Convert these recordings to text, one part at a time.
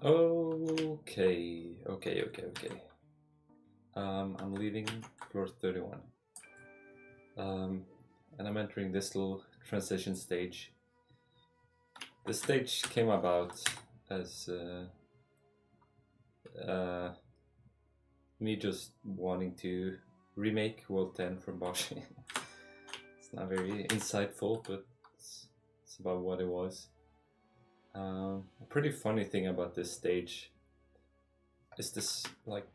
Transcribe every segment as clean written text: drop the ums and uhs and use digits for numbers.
Okay. I'm leaving floor 31. And I'm entering this little transition stage. This stage came about as me just wanting to remake World 10 from Boshy. It's not very insightful, but it's about what it was. A pretty funny thing about this stage is this like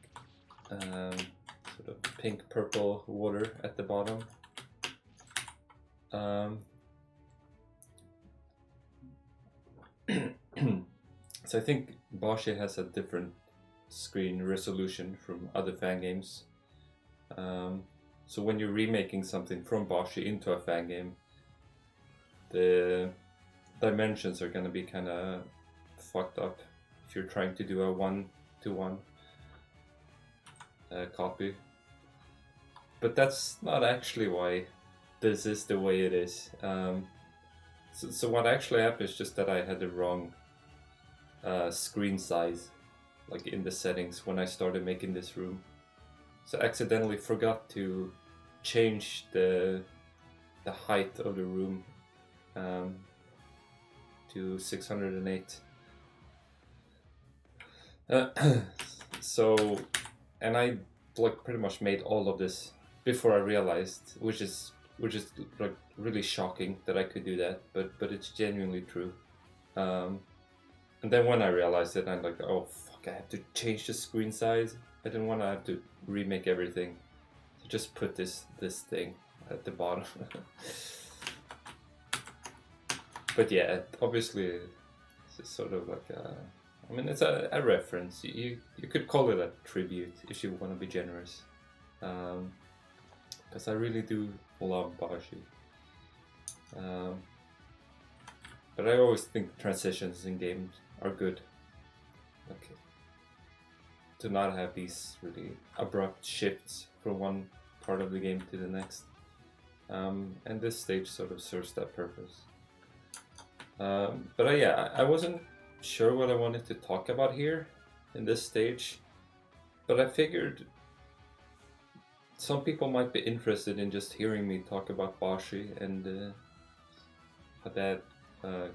sort of pink purple water at the bottom. So I think Boshy has a different screen resolution from other fan games. So when you're remaking something from Boshy into a fan game, the dimensions are going to be kind of fucked up if you're trying to do a 1-to-1 copy. But that's not actually why this is the way it is. So what actually happened is just that I had the wrong screen size, like in the settings when I started making this room. So I accidentally forgot to change the height of the room to 608. So, and I like pretty much made all of this before I realized, which is like really shocking that I could do that, but it's genuinely true. And then when I realized it, I'm like, oh fuck, I have to change the screen size. I didn't want to have to remake everything. So just put this thing at the bottom. But yeah, obviously it's sort of like I mean, it's a reference. You could call it a tribute if you want to be generous. Because I really do love Boshy. But I always think transitions in games are good. Okay. To not have these really abrupt shifts from one part of the game to the next. And this stage sort of serves that purpose. But yeah, I wasn't sure what I wanted to talk about here in this stage, but I figured some people might be interested in just hearing me talk about Boshy and how that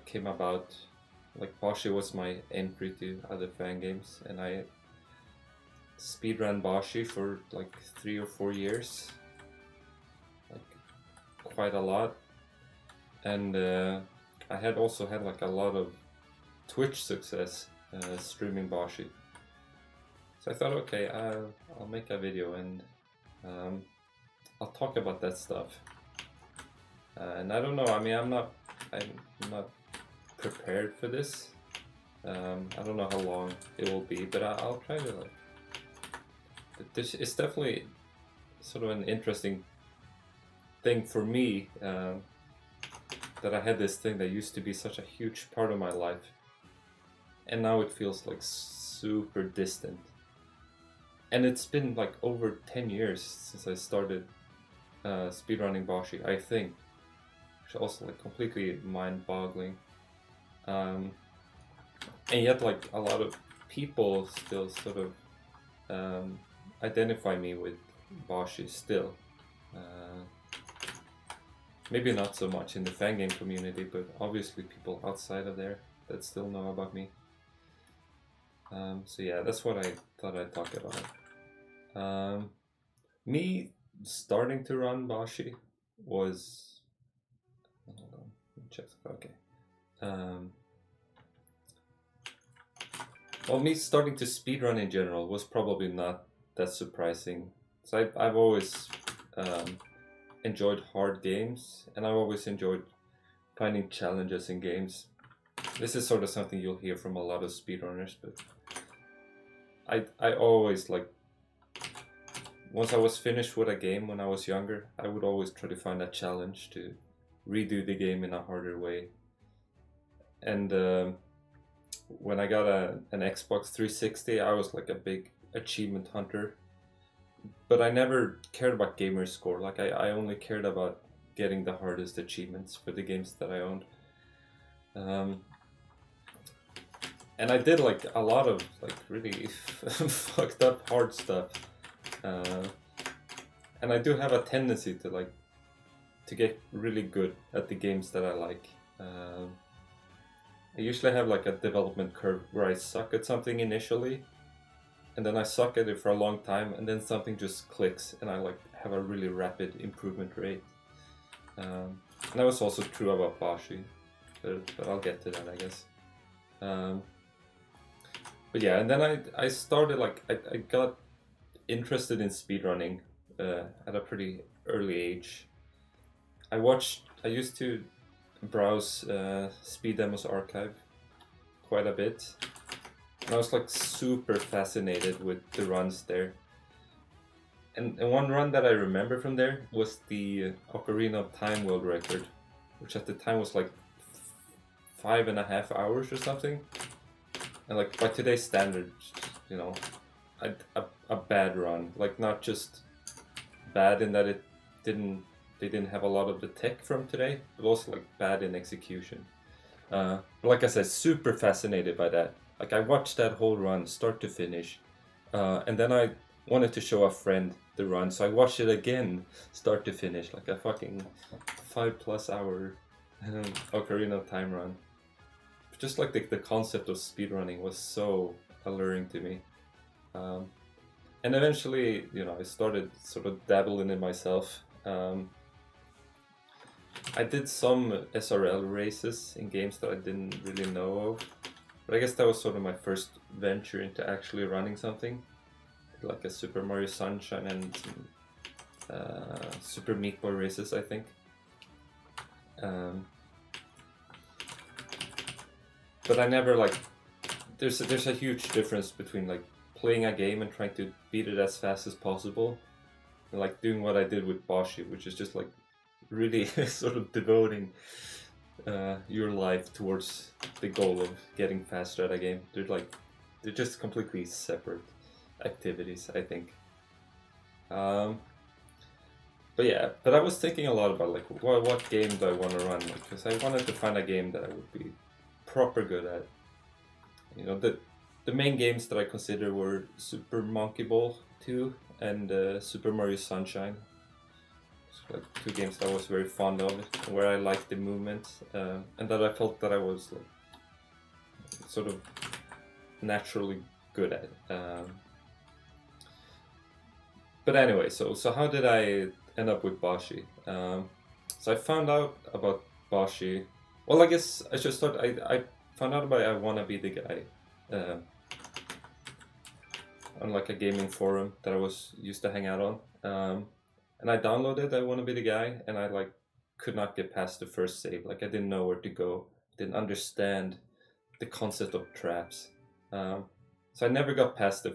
came about. Like, Boshy was my entry to other fan games, and I speedrun Boshy for like 3 or 4 years, like quite a lot. And I had also had like a lot of Twitch success streaming Boshy. So I thought, okay, I'll make a video and I'll talk about that stuff. And I don't know, I mean, I'm not prepared for this. I don't know how long it will be, but I'll try to like. It's definitely sort of an interesting thing for me that I had this thing that used to be such a huge part of my life, and now it feels like super distant. And it's been like over 10 years since I started speedrunning Boshy, I think. Which is also like completely mind-boggling. And yet like a lot of people still sort of identify me with Boshy still. Maybe not so much in the fan game community, but obviously people outside of there that still know about me. So yeah, that's what I thought I'd talk about. Me starting to run Boshy was... Hold on, let me check. Okay. Well, me starting to speedrun in general was probably not that surprising. So I've always enjoyed hard games, and I've always enjoyed finding challenges in games. This is sort of something you'll hear from a lot of speedrunners, but I always like, once I was finished with a game when I was younger, I would always try to find a challenge to redo the game in a harder way. And when I got an Xbox 360, I was like a big achievement hunter. But I never cared about gamer score. Like I only cared about getting the hardest achievements for the games that I owned. and I did like a lot of like really fucked up hard stuff, uh, and I do have a tendency to like to get really good at the games that I like. I usually have like a development curve where I suck at something initially, and then I suck at it for a long time, and then something just clicks, and I like have a really rapid improvement rate. And that was also true about Boshy, but I'll get to that, I guess. Um, but yeah, and then I started like I got interested in speedrunning at a pretty early age. I used to browse Speed Demos archive quite a bit, and I was like super fascinated with the runs there. And one run that I remember from there was the Ocarina of Time world record, which at the time was like 5.5 hours or something. And like by today's standards, you know, a bad run. Like not just bad in that they didn't have a lot of the tech from today, but also like bad in execution. Like I said, super fascinated by that. Like I watched that whole run start to finish, and then I wanted to show a friend the run, so I watched it again, start to finish, like a fucking 5+ hour Ocarina of Time run. Just like the concept of speedrunning was so alluring to me. Um, and eventually, you know, I started sort of dabbling in myself. I did some SRL races in games that I didn't really know of, but I guess that was sort of my first venture into actually running something, like a Super Mario Sunshine and some Super Meat Boy races, I think. But I never like. There's a huge difference between like playing a game and trying to beat it as fast as possible, and like doing what I did with Boshy, which is just like really sort of devoting your life towards the goal of getting faster at a game. They're just completely separate activities, I think. Um, but I was thinking a lot about like what game do I want to run, because I wanted to find a game that I would be proper good at. You know, the main games that I consider were Super Monkey Ball 2 and Super Mario Sunshine. Like two games that I was very fond of, where I liked the movement, and that I felt that I was like sort of naturally good at. But anyway, so how did I end up with Boshy? So I found out about Boshy. Well, I guess I should start. I found out about I Wanna Be the Guy on like a gaming forum that I was used to hang out on. And I downloaded I Wanna Be the Guy, and I like could not get past the first save. Like I didn't know where to go, didn't understand the concept of traps. So I never got past the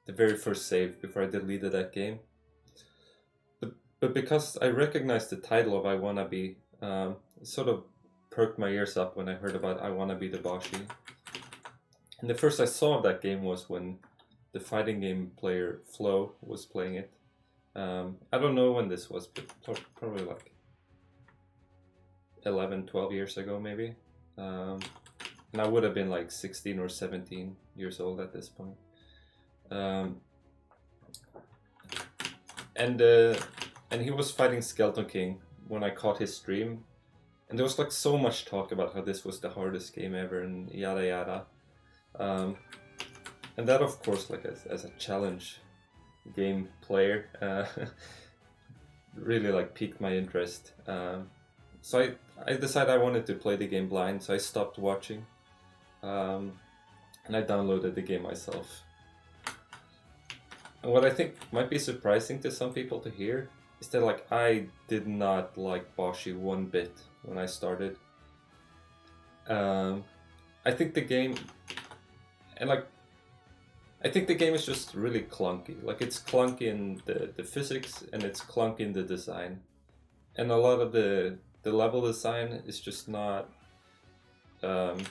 very first save before I deleted that game. But because I recognized the title of I Wanna Be, it sort of perked my ears up when I heard about I Wanna Be the Boshy. And the first I saw of that game was when the fighting game player Flo was playing it. I don't know when this was, but probably like 11, 12 years ago maybe. And I would have been like 16 or 17 years old at this point. And he was fighting Skeleton King when I caught his stream. And there was like so much talk about how this was the hardest game ever and yada yada. And that, of course, like as a challenge game player, really like piqued my interest. So I decided I wanted to play the game blind, so I stopped watching, and I downloaded the game myself. And what I think might be surprising to some people to hear is that like I did not like Boshy one bit when I started. I think the game, and like I think the game is just really clunky. Like it's clunky in the physics and it's clunky in the design. And a lot of the level design is just not really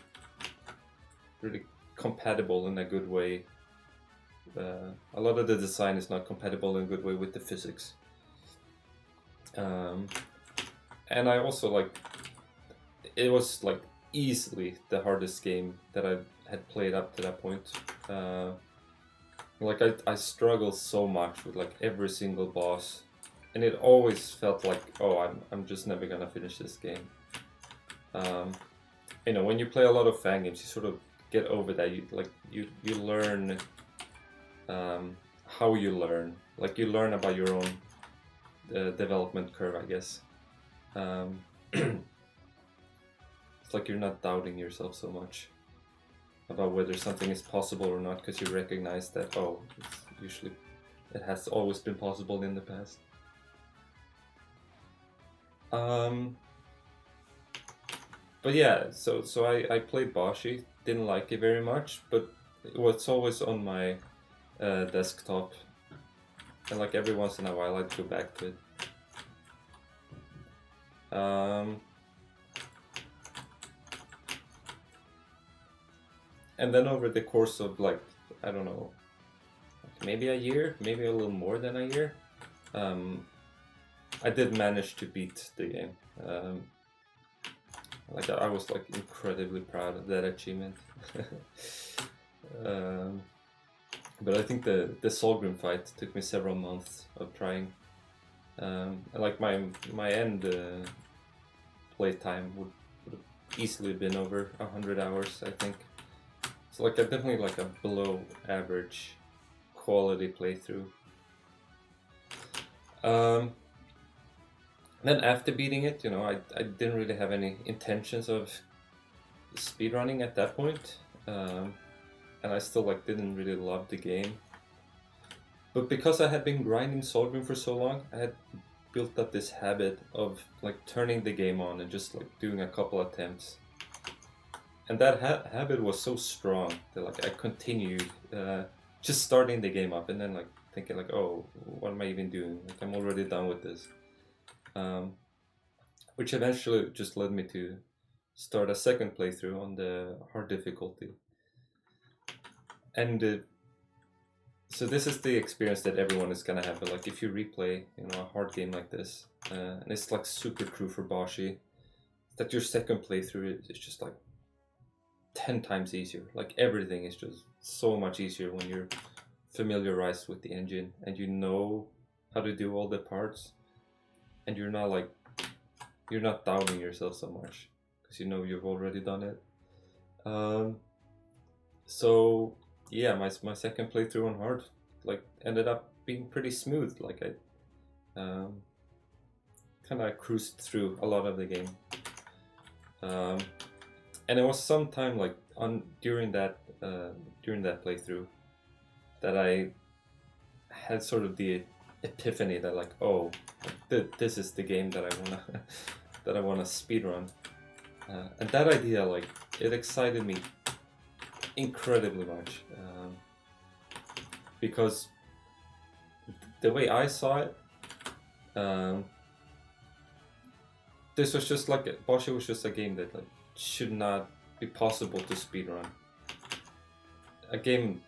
compatible in a good way. A lot of the design is not compatible in a good way with the physics. And I also like, it was like easily the hardest game that I had played up to that point. Like I struggled so much with like every single boss, and it always felt like, oh, I'm just never gonna finish this game. You know, when you play a lot of fan games, you sort of get over that. You learn how you learn. Like you learn about your own development curve, I guess. Um, it's like you're not doubting yourself so much about whether something is possible or not, because you recognize that, oh, it has always been possible in the past. But yeah, so I played Boshy, didn't like it very much, but it was always on my desktop, and like every once in a while I'd go back to it. And then over the course of like, I don't know, maybe a year, maybe a little more than a year, I did manage to beat the game. Like I was like incredibly proud of that achievement. But I think the Solgrim fight took me several months of trying. And like my end playtime would have easily been over 100 hours, I think. So like definitely like a below average quality playthrough. Then after beating it, you know, I didn't really have any intentions of speedrunning at that point. And I still like didn't really love the game. But because I had been grinding Solgrim for so long, I had built up this habit of like turning the game on and just like doing a couple attempts. And that habit was so strong that like I continued just starting the game up and then like thinking like, oh, what am I even doing? Like I'm already done with this. Which eventually just led me to start a second playthrough on the hard difficulty. And so this is the experience that everyone is gonna have. But like if you replay, you know, a hard game like this, and it's like super true for Boshy, that your second playthrough is just like 10 times easier. Like everything is just so much easier when you're familiarized with the engine and you know how to do all the parts, and you're not doubting yourself so much because you know you've already done it. So yeah, my second playthrough on hard like ended up being pretty smooth. Like I kind of cruised through a lot of the game. And it was sometime like during that playthrough that I had sort of the epiphany that like, oh, this is the game that I wanna that I wanna speedrun, and that idea like it excited me incredibly much, because the way I saw it, this was just like Boshy was just a game that like should not be possible to speedrun. A game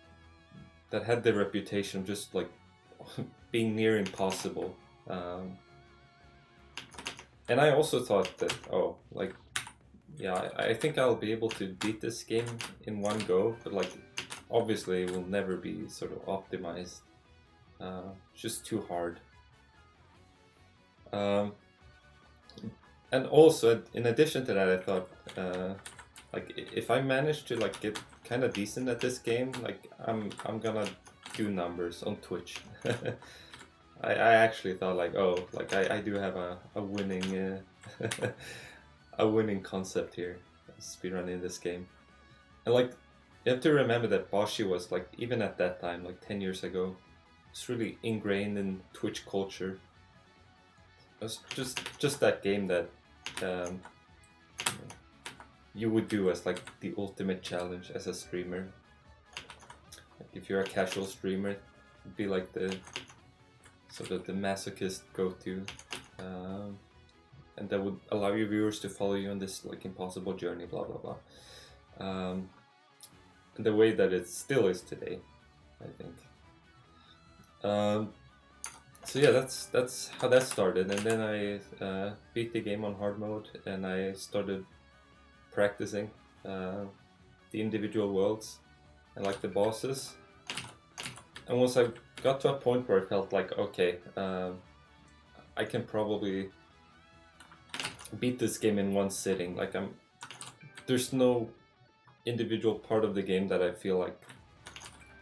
that had the reputation of just like being near impossible. And I also thought that, oh, like, yeah, I think I'll be able to beat this game in one go, but like, obviously it will never be sort of optimized. It's just too hard. And also, in addition to that, I thought, like, if I manage to like get kind of decent at this game, like, I'm gonna do numbers on Twitch. I actually thought like, oh, like I do have a winning a winning concept here, speedrunning this game. And like you have to remember that Boshy was like, even at that time, like 10 years ago, it's really ingrained in Twitch culture. It was just that game that you would do as like the ultimate challenge as a streamer. Like if you're a casual streamer, it'd be like the sort of the masochist go-to, and that would allow your viewers to follow you on this like impossible journey, blah blah blah. The way that it still is today, I think. So yeah, that's how that started, and then I beat the game on hard mode, and I started practicing the individual worlds and like the bosses. And once I got to a point where I felt like, okay, I can probably beat this game in one sitting. Like there's no individual part of the game that I feel like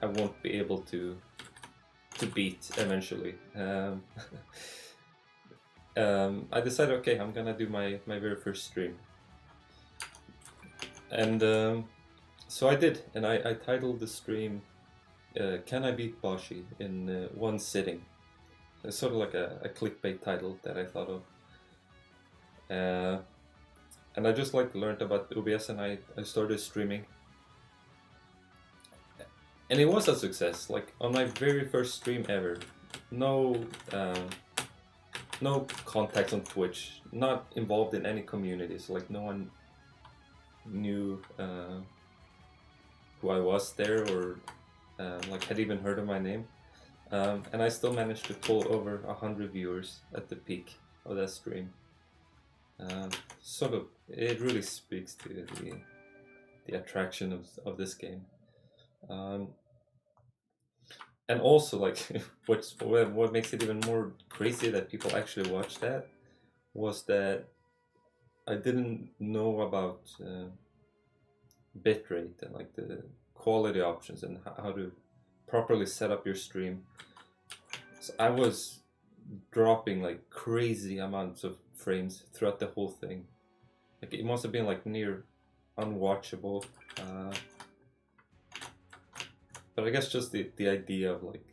I won't be able to beat eventually. I decided, okay, I'm gonna do my very first stream, and so I did, and I titled the stream "Can I Beat Boshy in One Sitting?" It's sort of like a clickbait title that I thought of, and I just like learned about OBS, and I started streaming, and it was a success. Like on my very first stream ever, no. No contacts on Twitch, not involved in any communities, like no one knew who I was there or like had even heard of my name. And I still managed to pull over 100 viewers at the peak of that stream. Sort of, it really speaks to the attraction of this game. And also, like, what makes it even more crazy that people actually watch that was that I didn't know about bitrate and like the quality options and how to properly set up your stream. So I was dropping like crazy amounts of frames throughout the whole thing. Like it must have been like near unwatchable. But I guess just the idea of like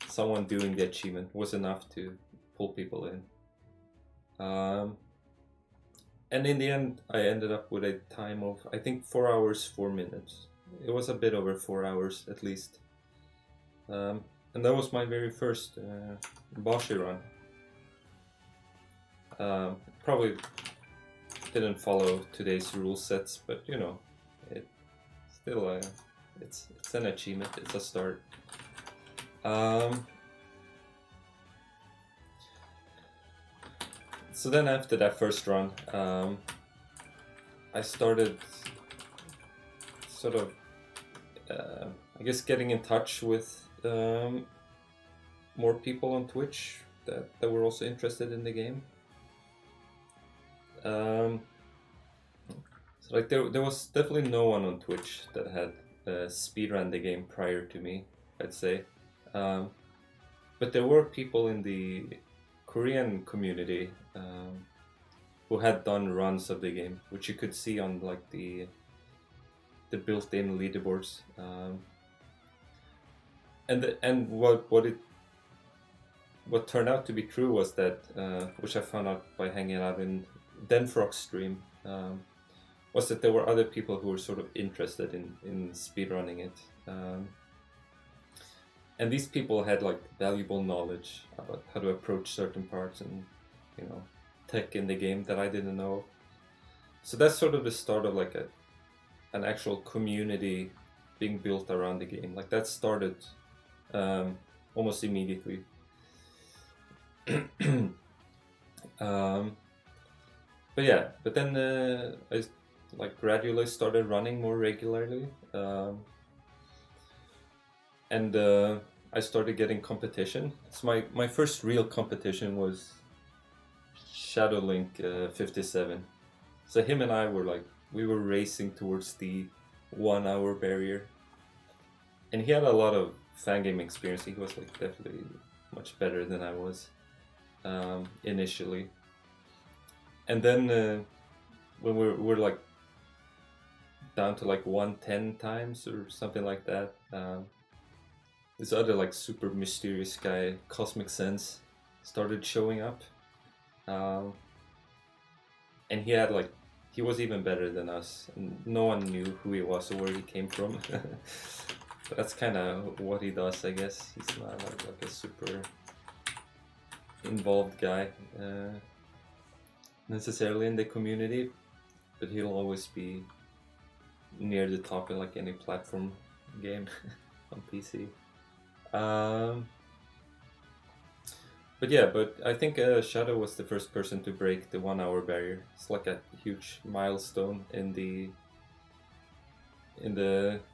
someone doing the achievement was enough to pull people in. And in the end, I ended up with a time of, I think, 4 hours, 4 minutes. It was a bit over 4 hours at least. And that was my very first Boshy run. Probably didn't follow today's rule sets, but you know, it still it's an achievement. It's a start. So then after that first run, I started sort of, I guess, getting in touch with more people on Twitch that were also interested in the game. So like there was definitely no one on Twitch that had speedrun the game prior to me, I'd say. But there were people in the Korean community who had done runs of the game, which you could see on like the built-in leaderboards. And what turned out to be true was that, which I found out by hanging out in Denfrog's stream, was that there were other people who were sort of interested in speedrunning it. And these people had like valuable knowledge about how to approach certain parts and, you know, tech in the game that I didn't know. So that's sort of the start of like an actual community being built around the game. Like that started almost immediately. But yeah, but then I like gradually started running more regularly, and I started getting competition. So my first real competition was Shadowlink 57. So him and I were we were racing towards the 1 hour barrier, and he had a lot of fan game experience. He was like definitely much better than I was initially. And then when we're like down to like 110 times or something like that, this other like super mysterious guy, Cosmic Sense, started showing up, and he had like, he was even better than us, and no one knew who he was or where he came from. But that's kind of what he does, I guess. He's not like a super involved guy necessarily in the community, but he'll always be near the top in like any platform game on PC. But yeah, but I think Shadow was the first person to break the 1 hour barrier. It's like a huge milestone in the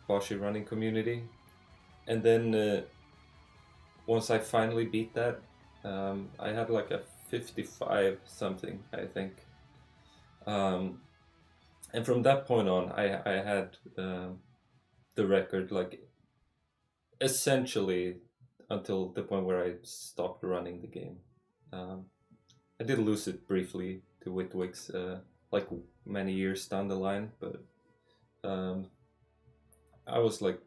Boshy running community. And then once I finally beat that, I had like a 55 something, I think. Um, and from that point on, I had the record like essentially until the point where I stopped running the game. Um, I did lose it briefly to Witwix, like many years down the line, but um, I was like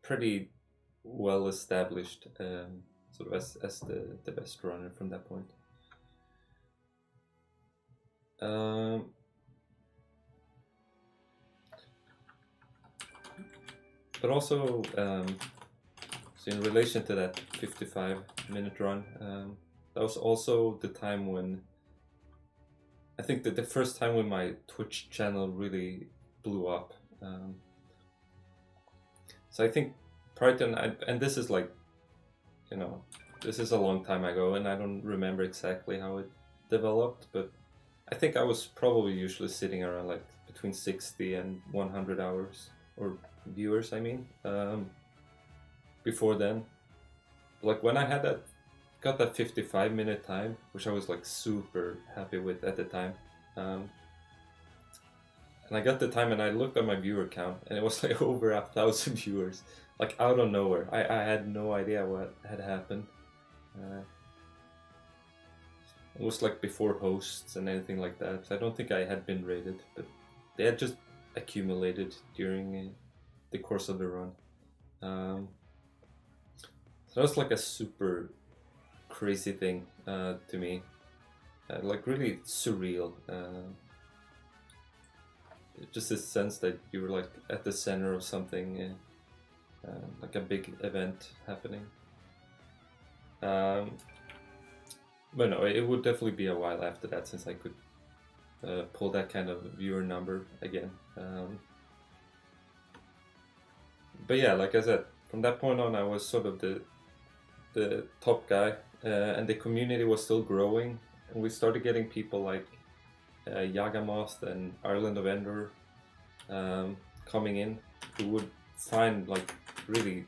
pretty well established, sort of as the best runner from that point. Um, but also, so in relation to that 55-minute run, that was also the time when I think that the first time when my Twitch channel really blew up. So I think prior to, and this is like, you know, this is a long time ago, and I don't remember exactly how it developed, but I think I was probably usually sitting around like between 60 and 100 hours, or viewers, I mean, before then. Like when I had that, got that 55-minute time, which I was like super happy with at the time. Um, and I got the time and I looked at my viewer count and it was like over 1,000 viewers, like out of nowhere. I had no idea what had happened. Uh, it was like before hosts and anything like that. I don't think I had been rated, but they had just accumulated during the course of the run. So that was like a super crazy thing to me, like really surreal. Just this sense that you were like at the center of something, like a big event happening. But no, it would definitely be a while after that since I could pull that kind of viewer number again. But yeah, like I said, from that point on, I was sort of the top guy, and the community was still growing, and we started getting people like Yagamoth and Ireland of Endor coming in, who would find like really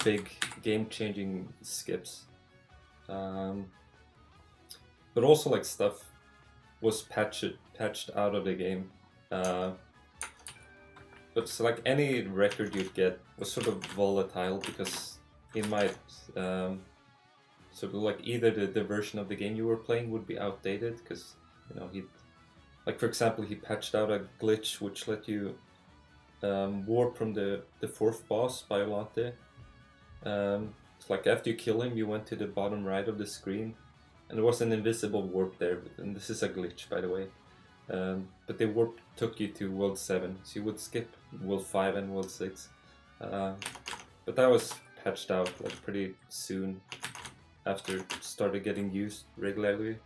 big game-changing skips, but also like stuff was patched out of the game. But so like any record you'd get was sort of volatile because it might sort of like either the version of the game you were playing would be outdated because he, like for example, he patched out a glitch which let you warp from the fourth boss, Biolante. It's like after you kill him, you went to the bottom right of the screen, and there was an invisible warp there. And this is a glitch, by the way. But the warp took you to World 7, so you would skip World 5 and World 6. But that was patched out like pretty soon after it started getting used regularly.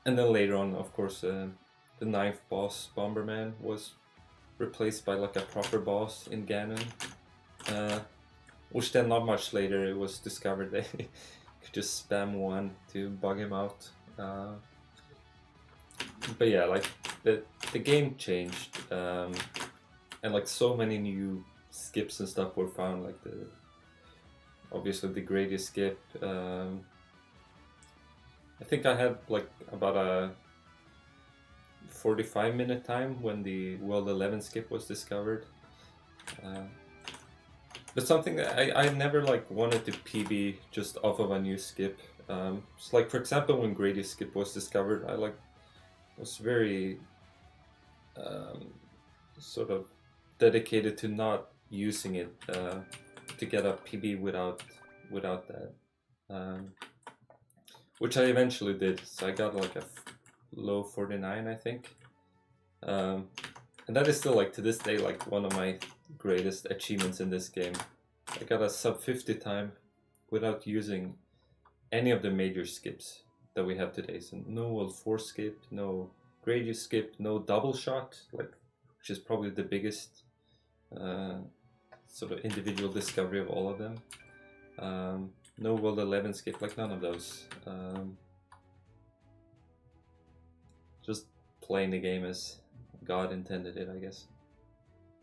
And then later on, of course, the ninth boss, Bomberman, was replaced by like a proper boss in Ganon. Which then not much later it was discovered they could just spam one to bug him out. But yeah, like the game changed, and like so many new skips and stuff were found. Like obviously the greatest skip. I think I had like about a 45-minute time when the World 11 skip was discovered. But something that I never like wanted to PB just off of a new skip. So like for example, when Grady's skip was discovered, I like was very sort of dedicated to not using it to get a PB without that, which I eventually did. So I got like a low 49, I think, and that is still like to this day like one of my greatest achievements in this game. I got a sub 50 time without using any of the major skips that we have today. So no World 4 skip, no Grady skip, no double shot, like which is probably the biggest sort of individual discovery of all of them. no World 11 skip, like none of those. Just playing the game as God intended it, I guess.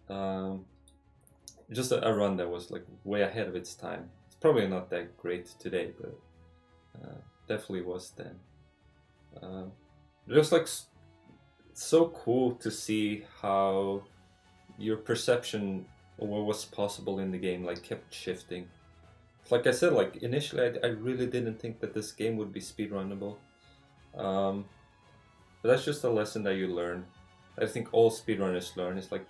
Um, just a run that was like way ahead of its time. It's probably not that great today, but definitely was then. It was like so cool to see how your perception of what was possible in the game like kept shifting. Like I said, like initially I really didn't think that this game would be speedrunnable. Um, but that's just a lesson that you learn. I think all speedrunners learn. It's like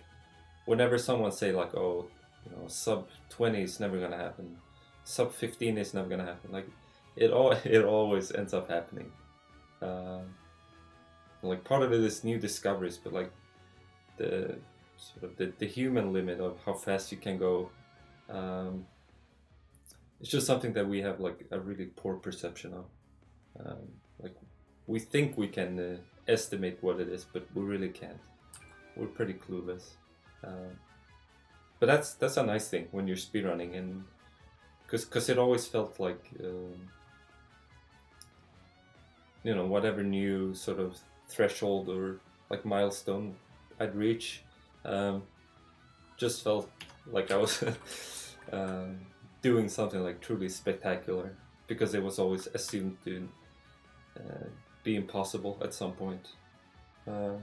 whenever someone say like, oh, you know, sub 20 is never gonna happen, sub 15 is never gonna happen. Like it always ends up happening. Um, like part of it is new discoveries, but like the sort of the human limit of how fast you can go. Um, it's just something that we have like a really poor perception of. Like we think we can estimate what it is, but we really can't. We're pretty clueless. Uh, but that's a nice thing when you're speedrunning, and because it always felt like you know, whatever new sort of threshold or like milestone I'd reach, um, just felt like I was um, doing something like truly spectacular, because it was always assumed to uh, be impossible at some point. Uh,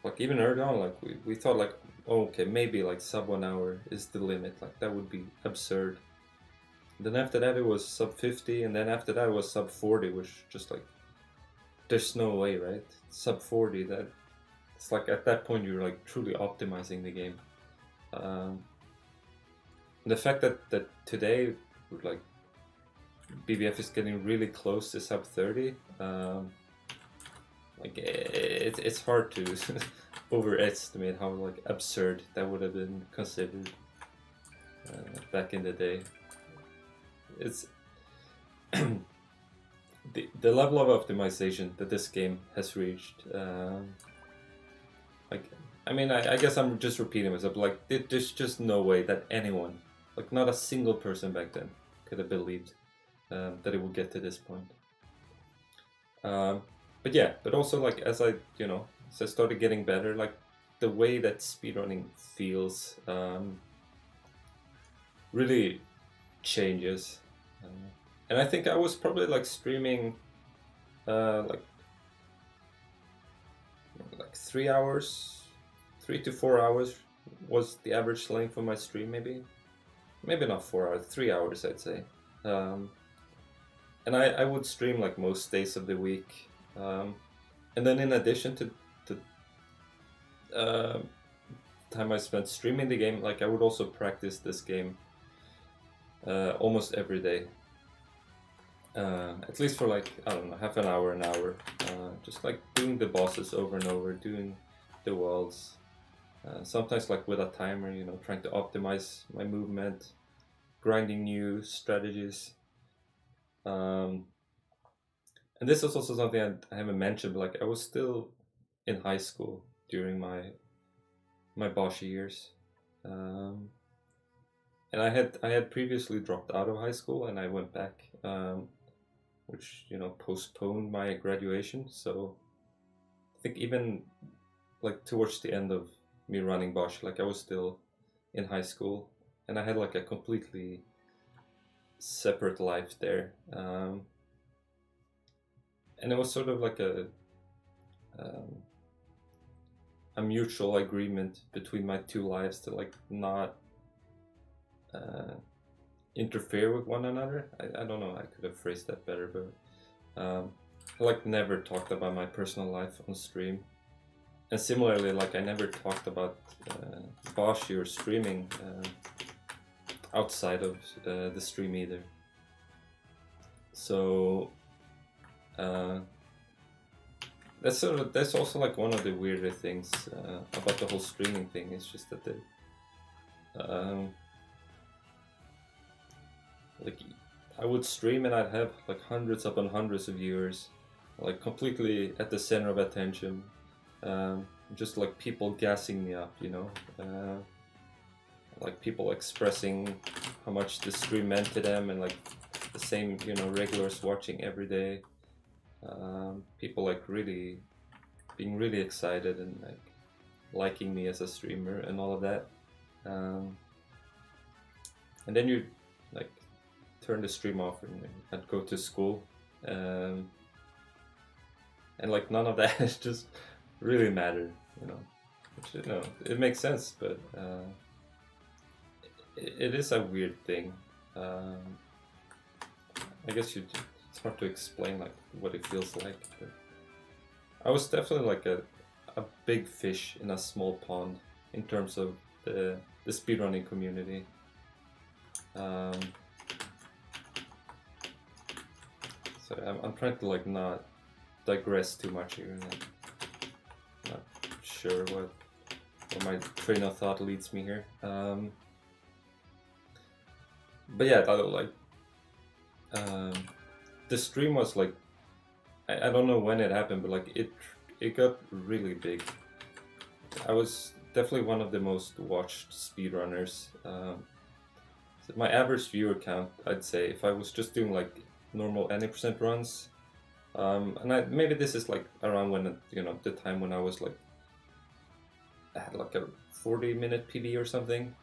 like even early on, like we thought like, oh, okay, maybe like sub 1 hour is the limit. Like that would be absurd. Then after that it was sub 50, and then after that it was sub 40, which just like there's no way, right? Sub 40, that it's like at that point you're like truly optimizing the game. Um, the fact that today like BBF is getting really close to sub 30, like it's hard to overestimate how like absurd that would have been considered back in the day. It's the level of optimization that this game has reached. Like, I mean, I guess I'm just repeating myself. Like, there's just no way that anyone, like, not a single person back then, could have believed that it would get to this point. But yeah, but also like as I, you know, as I started getting better, like the way that speedrunning feels really changes. And I think I was probably like streaming like 3 hours, 3 to 4 hours was the average length of my stream. Maybe not 4 hours, 3 hours I'd say. And I would stream like most days of the week. And then in addition to uh, time I spent streaming the game, like I would also practice this game almost every day. At least for like, I don't know, half an hour, just like doing the bosses over and over, doing the worlds. Sometimes like with a timer, you know, trying to optimize my movement, grinding new strategies. And this is also something I haven't mentioned, but like I was still in high school during my Boshy years. And I had previously dropped out of high school, and I went back, which, you know, postponed my graduation. So I think even like towards the end of me running Bosch, like I was still in high school, and I had like a completely separate life there. And it was sort of like um, a mutual agreement between my two lives to like not interfere with one another. I don't know, I could have phrased that better, but I like never talked about my personal life on stream. And similarly, like I never talked about Boshy or streaming outside of the stream either. So that's also like one of the weirder things about the whole streaming thing. It's just that like I would stream and I'd have like hundreds upon hundreds of viewers, like completely at the center of attention. Just like people gassing me up, you know. like people expressing how much the stream meant to them, and like the same, you know, regulars watching every day. People like really being really excited and like liking me as a streamer and all of that. Um, and then you like turn the stream off and I'd go to school. Um, and like none of that just really mattered, you know. Which, you know, it makes sense, but it is a weird thing. I guess it's hard to explain like what it feels like. But I was definitely like a big fish in a small pond in terms of the speedrunning community. Um, so I'm trying to like not digress too much here. Like, not sure where my train of thought leads me here. But yeah, like the stream was like I don't know when it happened, but like it got really big. I was definitely one of the most watched speedrunners. So my average viewer count, I'd say, if I was just doing like normal any percent runs, and maybe this is like around when, you know, the time when I was like I had like a 40-minute PB or something.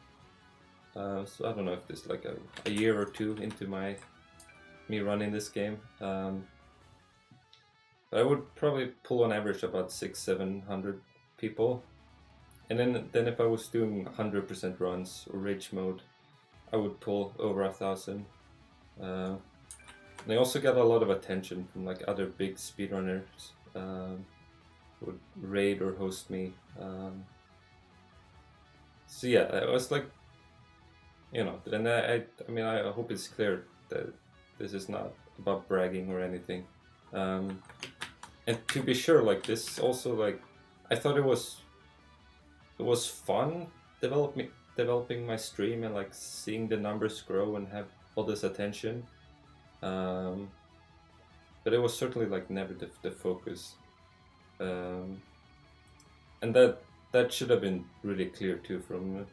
So I don't know if this is like a year or two into me running this game. But I would probably pull on average about 600-700 people, and then if I was doing 100% runs or rage mode, I would pull over 1,000. And I also got a lot of attention from like other big speedrunners who would raid or host me. So yeah, I was like, you know, and I mean, I hope it's clear that this is not about bragging or anything. And to be sure, like this also, like I thought it was fun developing my stream and like seeing the numbers grow and have all this attention. But it was certainly like never the focus. And that should have been really clear too from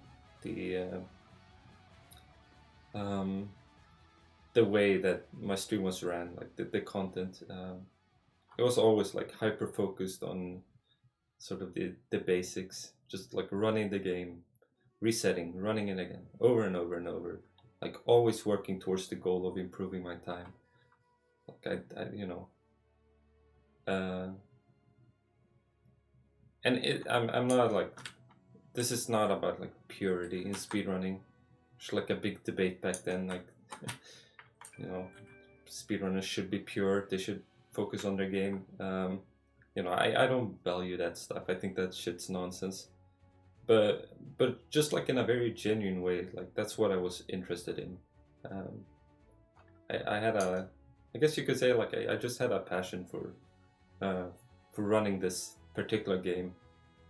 the way that my stream was ran, like the content. It was always like hyper focused on sort of the basics, just like running the game, resetting, running it again, over and over and over, like always working towards the goal of improving my time. Like I you know, and I'm not like, this is not about like purity in speedrunning. It's like a big debate back then, like you know, speedrunners should be pure. They should focus on their game. You know, I don't value that stuff. I think that shit's nonsense. But just like in a very genuine way, like that's what I was interested in. Um, I had I guess you could say like I just had a passion for running this particular game,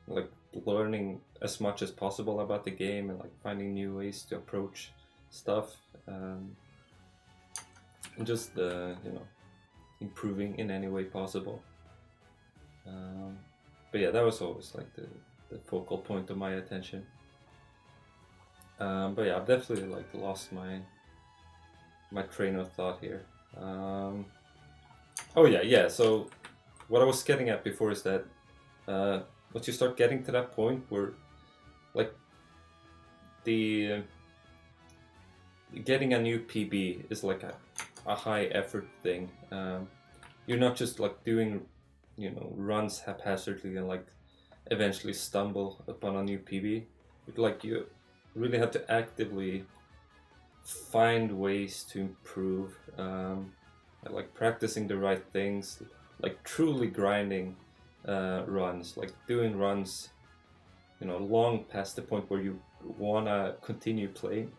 like learning as much as possible about the game and like finding new ways to approach stuff. And just you know, improving in any way possible. But yeah, that was always like the focal point of my attention. But yeah, I've definitely like lost my train of thought here. Oh yeah. So what I was getting at before is that once you start getting to that point where like the getting a new PB is like a high effort thing. You're not just like doing, you know, runs haphazardly and like eventually stumble upon a new PB. Like you really have to actively find ways to improve, like practicing the right things, like truly grinding runs, like doing runs, you know, long past the point where you wanna continue playing.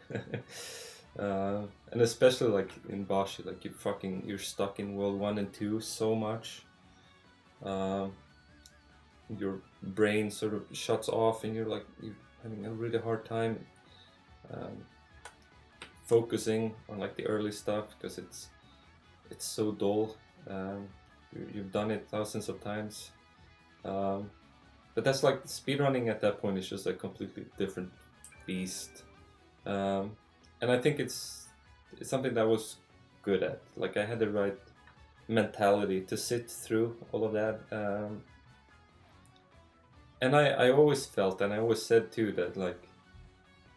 And especially like in Boshy, like you're stuck in World 1 and 2 so much. Your brain sort of shuts off and you're having a really hard time focusing on like the early stuff because it's so dull. You've done it thousands of times. But that's like speedrunning at that point is just a completely different beast. um, and I think it's something that I was good at. Like I had the right mentality to sit through all of that. And I always felt, and I always said too, that like,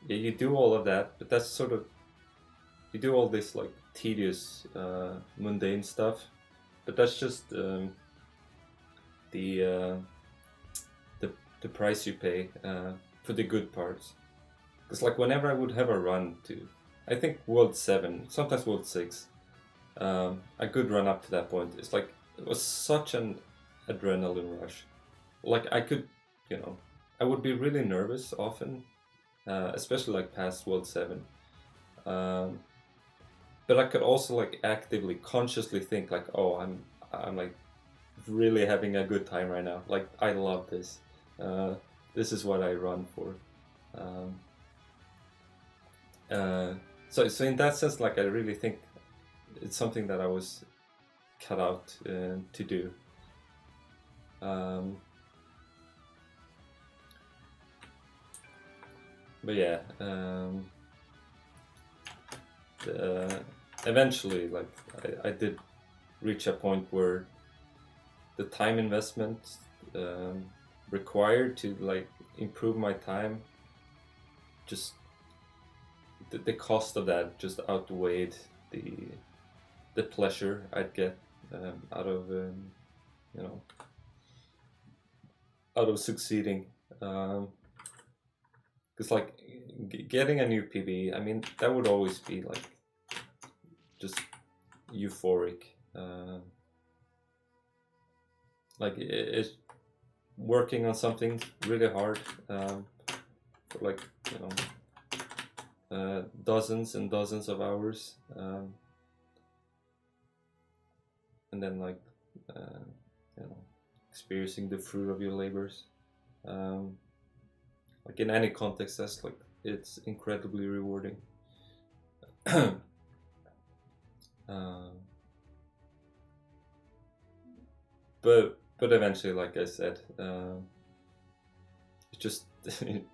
yeah, you do all of that, but that's sort of, you do all this like tedious, mundane stuff, but that's just the uh, the the price you pay for the good parts. Because like whenever I would have a run to, I think World 7, sometimes World 6, a good run up to that point, it's like it was such an adrenaline rush. Like I could, you know, I would be really nervous often, especially like past World 7. Um, but I could also like actively, consciously think like, oh, I'm like really having a good time right now. Like I love this. Uh, this is what I run for. Um, uh, so in that sense, like I really think it's something that I was cut out to do. Um, but yeah, the, eventually, like I did reach a point where the time investment um, required to like improve my time, just the cost of that just outweighed the the pleasure I'd get out of you know out of succeeding. Because like getting a new PB, I mean that would always be like just euphoric. Like it's working on something really hard for like you know dozens and dozens of hours, and then like uh, you know experiencing the fruit of your labors. Um, like in any context, that's like it's incredibly rewarding. uh, but eventually, like I said, it just it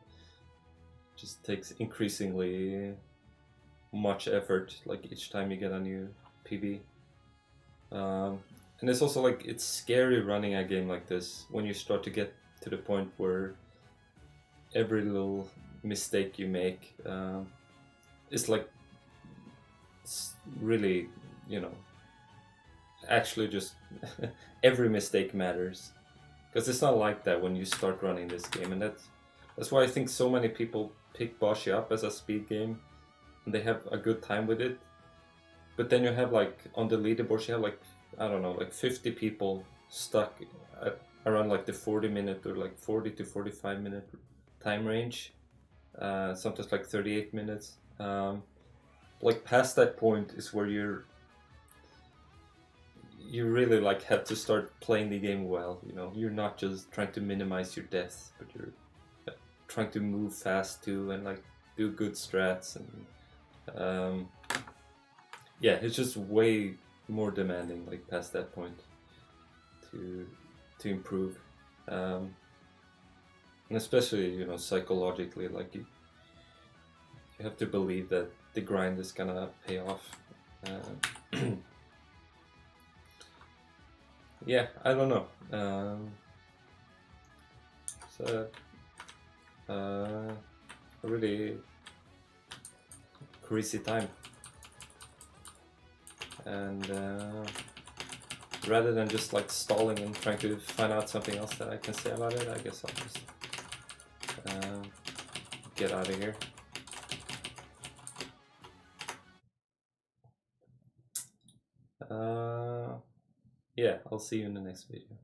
just takes increasingly much effort. Like each time you get a new PB. And it's also like it's scary running a game like this when you start to get to the point where every little mistake you make is like really, you know, actually just every mistake matters. Because it's not like that when you start running this game, and that's why I think so many people pick Boshy up as a speed game, and they have a good time with it. But then you have like on the leaderboard, you have like I don't know, like 50 people stuck at around like the 40-minute or like 40 to 45-minute time range. Sometimes like 38 minutes. Like past that point is where you really like have to start playing the game well. You know, you're not just trying to minimize your deaths, but you're trying to move fast too and like do good strats and yeah, it's just way more demanding like past that point to to improve, and especially you know psychologically, like you have to believe that the grind is gonna pay off. Yeah, I don't know. So a really crazy time, and rather than just like stalling and trying to find out something else that I can say about it, I guess I'll just uh, get out of here. Uh, yeah, I'll see you in the next video.